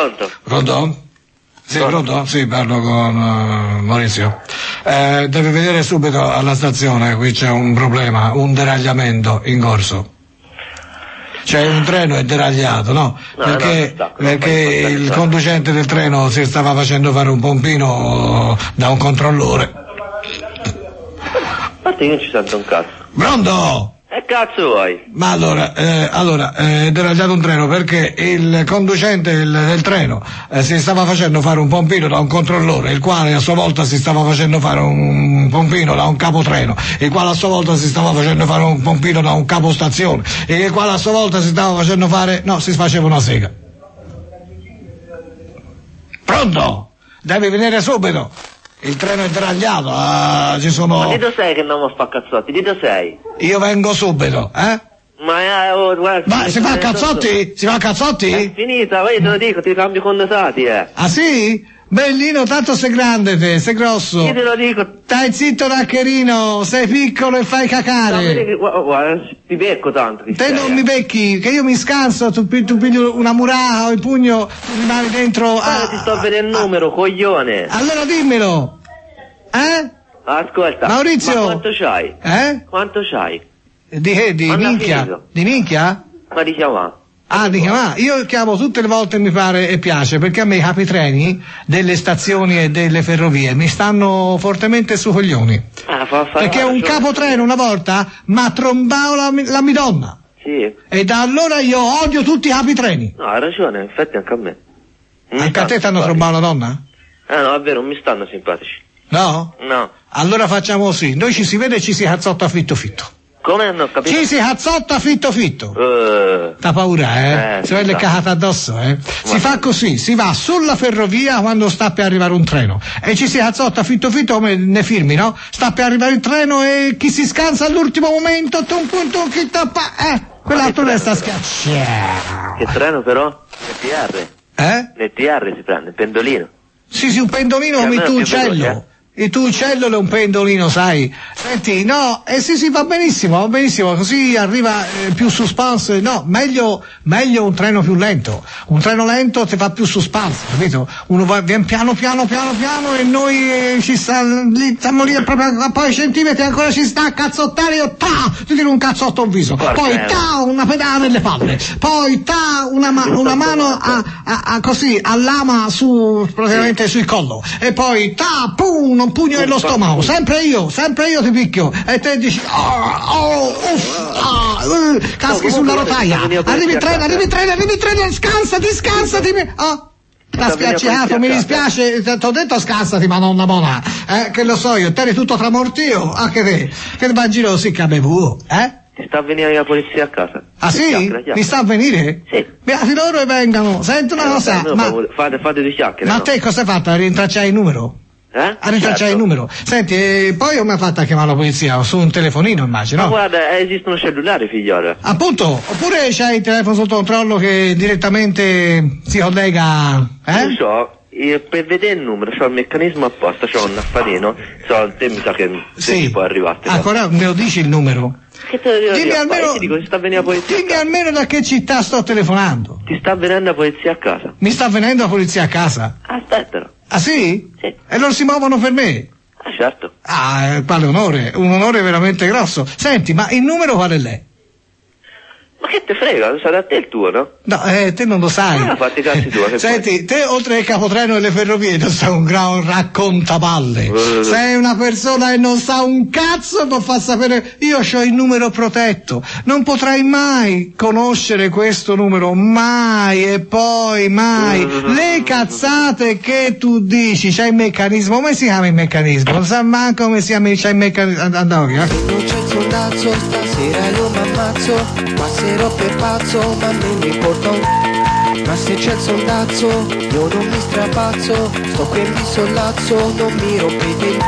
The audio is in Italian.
Pronto? Pronto? Sì, pronto? Sì, parlo con Maurizio. Deve vedere subito alla stazione, qui c'è un problema, un deragliamento in corso. C'è un treno è deragliato, no? Perché il conducente del treno si stava facendo fare un pompino da un controllore. A parte io non ci sento un cazzo. Pronto? E cazzo vuoi? Ma allora, è deragliato un treno perché il conducente del treno si stava facendo fare un pompino da un controllore, il quale a sua volta si stava facendo fare un pompino da un capotreno, il quale a sua volta si stava facendo fare un pompino da un capostazione, e il quale a sua volta si stava facendo fare... no, si faceva una sega. Pronto? Devi venire subito! Il treno è deragliato, ci sono... Ma di dove sei che non mi fa cazzotti? Di dove sei? Io vengo subito, eh? Guarda... Ma si fa cazzotti? Si fa cazzotti? È finita, io te lo dico, ti cambio condensati, Ah sì? Bellino, tanto sei grande te, sei grosso. Io te lo dico. Stai zitto raccherino, sei piccolo e fai cacare. Guarda, ti becco tanto. Te non mi becchi, che io mi scanso, tu pigli una muraha o il pugno, tu rimani dentro Guarda, ti sto vedendo il numero, coglione. Allora dimmelo. Ascolta. Maurizio. Ma quanto c'hai? Quanto c'hai? Di che? Di minchia? Di minchia? Ma di chiamare. Di chiamare? Io chiamo tutte le volte mi pare e piace, perché a me i capitreni delle stazioni e delle ferrovie mi stanno fortemente su coglioni. Perché un capotreno una volta m'ha trombato la midonna. Sì. E da allora io odio tutti i capitreni. No, hai ragione, infatti anche a me. Anche a te ti hanno trombato la donna? No, è vero, non mi stanno simpatici. No? No. Allora facciamo così, noi ci si vede e ci si cazzotta fitto fitto. Come non ho capito? Ci si cazzotta fitto fitto. T'ha paura, si vede cagata addosso, Si fa così, si va sulla ferrovia quando sta per arrivare un treno e ci si cazzotta fitto fitto come nei film, no? Sta per arrivare il treno e chi si scansa all'ultimo momento, chi tappa, quell'altro resta schiacciato. Che treno però? Nel TR. Nel TR si prende, il pendolino. Sì, un pendolino come il tuo uccello. Il tuo uccello è un pendolino, sai. Senti, no, sì, va benissimo, così arriva più suspense. No, meglio un treno più lento. Un treno lento ti fa più suspense, capito? Uno viene piano e noi ci stiamo lì proprio a pochi centimetri ancora ci sta a cazzottare, io ti tiro un cazzotto in viso, poi una pedana nelle palle, poi una mano così a lama praticamente sul collo, e poi pum, un pugno nello stomaco, sempre io ti picchio e te dici caschi sulla rotaia, arrivi il treno, scansati, t'ha spiaccicato, mi dispiace, ti ho detto scansati, madonna buona, che lo so io, te eri tutto tramortio, anche te, che va in giro così che bevuto, Ti sta a venire la polizia a casa. Ah sì? Mi sta a venire? Sì. Beati loro e vengano, senti una cosa, ma fate due chiacchiere. Ma no? te cosa hai fatto? A rintracciare il numero? A rintracciare il numero. Senti, poi come hai fatto a chiamare la polizia? Su un telefonino immagino, Ma no? guarda, esistono cellulari, figliolo. Appunto, oppure c'hai il telefono sotto controllo che direttamente si collega, Non so, per vedere il numero c'ho il meccanismo apposta, c'ho un affarino, te mi sa che ci può arrivare. Ancora me lo dici il numero? Che te lo devo dimmi dire? almeno, ti dico, ti sta venendo la polizia. Dimmi almeno da che città sto telefonando. Ti sta venendo la polizia a casa. Mi sta venendo la polizia a casa? Aspettalo. Ah sì? Sì. E loro si muovono per me? Certo. Quale onore, un onore veramente grosso. Senti, ma il numero qual è lei? Ma che te frega, sarà a te il tuo, no? No, te non lo sai. Fatti i cazzi tua. Senti, te oltre al capotreno e le ferrovie non sei un gran raccontapalle. Sei una persona che non sa un cazzo, può far sapere. Io ho il numero protetto. Non potrai mai conoscere questo numero, mai e poi mai. Le cazzate che tu dici, c'hai il meccanismo. Come si chiama il meccanismo? Non sa manco come si chiama, c'hai il meccanismo. Andiamo via. Non c'è il sondazzo, stasera io m'ammazzo. Passerò per pazzo, ma non mi importa ma se c'è il sondazzo, io non mi strapazzo. Sto qui in sollazzo, non mi rompete